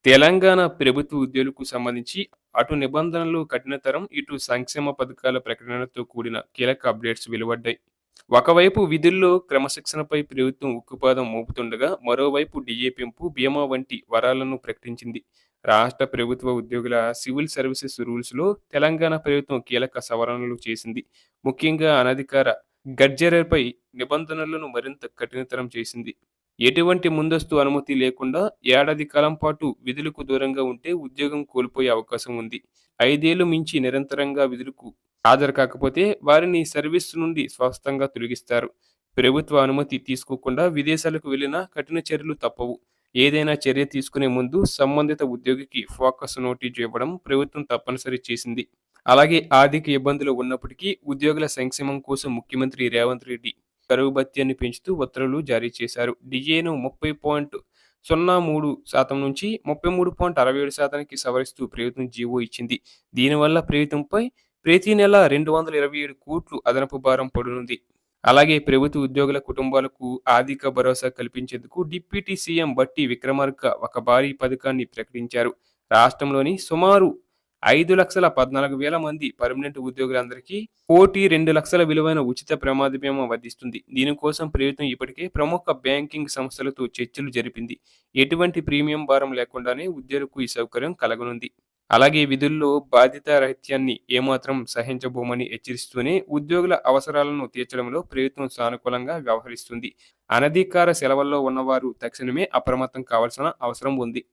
తెలంగాణ ప్రభుత్వ ఉద్యోగులకు సంబంధించి అటు నిబంధనలు కఠినతరం, ఇటు సంక్షేమ పథకాల ప్రకటనలతో కూడిన కీలక అప్డేట్స్ వెలువడ్డాయి. ఒకవైపు విధుల్లో క్రమశిక్షణపై ప్రభుత్వం ఉక్కుపాదం మోపుతుండగా, మరోవైపు డిఏ పెంపు, బీమా వంటి వరాలను ప్రకటించింది. రాష్ట్ర ప్రభుత్వ ఉద్యోగుల సివిల్ సర్వీసెస్ రూల్స్‌లో తెలంగాణ ప్రభుత్వం కీలక సవరణలు చేసింది. ముఖ్యంగా అనధికార గడ్జెరపై నిబంధనలను మరింత కఠినతరం చేసింది. ఎటువంటి ముందస్తు అనుమతి లేకుండా ఏడాది కాలం పాటు విధులకు దూరంగా ఉంటే ఉద్యోగం కోల్పోయే అవకాశం ఉంది. 5 ఏళ్లు మించి నిరంతరంగా విధులకు హాజరు కాకపోతే వారిని సర్వీస్ నుండి స్పష్టంగా తొలగిస్తారు. ప్రభుత్వ అనుమతి తీసుకోకుండా విదేశాలకు వెళ్లినా కఠిన చర్యలు తప్పవు. ఏదైనా చర్య తీసుకునే ముందు సంబంధిత ఉద్యోగికి ఫోకస్ నోటీస్ ఇవ్వడం ప్రభుత్వం తప్పనిసరి చేసింది. అలాగే ఆర్థిక ఇబ్బందులు ఉన్నప్పటికీ ఉద్యోగుల సంక్షేమం కోసం ముఖ్యమంత్రి రేవంత్ రెడ్డి కరువు భత్యాన్ని పెంచుతూ ఉత్తర్వులు జారీ చేశారు. డిఏను 30.03% నుంచి 33.67%కి సవరిస్తూ ప్రభుత్వం జీవో ఇచ్చింది. దీనివల్ల ప్రభుత్వంపై ప్రతి నెల 227 కోట్లు అదనపు భారం పడనుంది. అలాగే ప్రభుత్వ ఉద్యోగుల కుటుంబాలకు ఆర్థిక భరోసా కల్పించేందుకు డిప్యూటీ సీఎం బట్టి విక్రమార్క ఒక భారీ పథకాన్ని ప్రకటించారు. రాష్ట్రంలోని సుమారు 5,14,000 మంది పర్మనెంట్ ఉద్యోగులందరికీ 1,02,00,000 విలువైన ఉచిత ప్రమాద బీమా వర్తిస్తుంది. దీనికోసం ప్రభుత్వం ఇప్పటికే ప్రముఖ బ్యాంకింగ్ సంస్థలతో చర్చలు జరిపింది. ఎటువంటి ప్రీమియం భారం లేకుండానే ఉద్యోగులకు ఈ సౌకర్యం కలగనుంది. అలాగే విధుల్లో బాధ్యతారాహిత్యాన్ని ఏమాత్రం సహించబోమని హెచ్చరిస్తూనే ఉద్యోగుల అవసరాలను తీర్చడంలో ప్రభుత్వం సానుకూలంగా వ్యవహరిస్తుంది. అనధికార సెలవుల్లో ఉన్నవారు తక్షణమే అప్రమత్తం కావాల్సిన అవసరం ఉంది.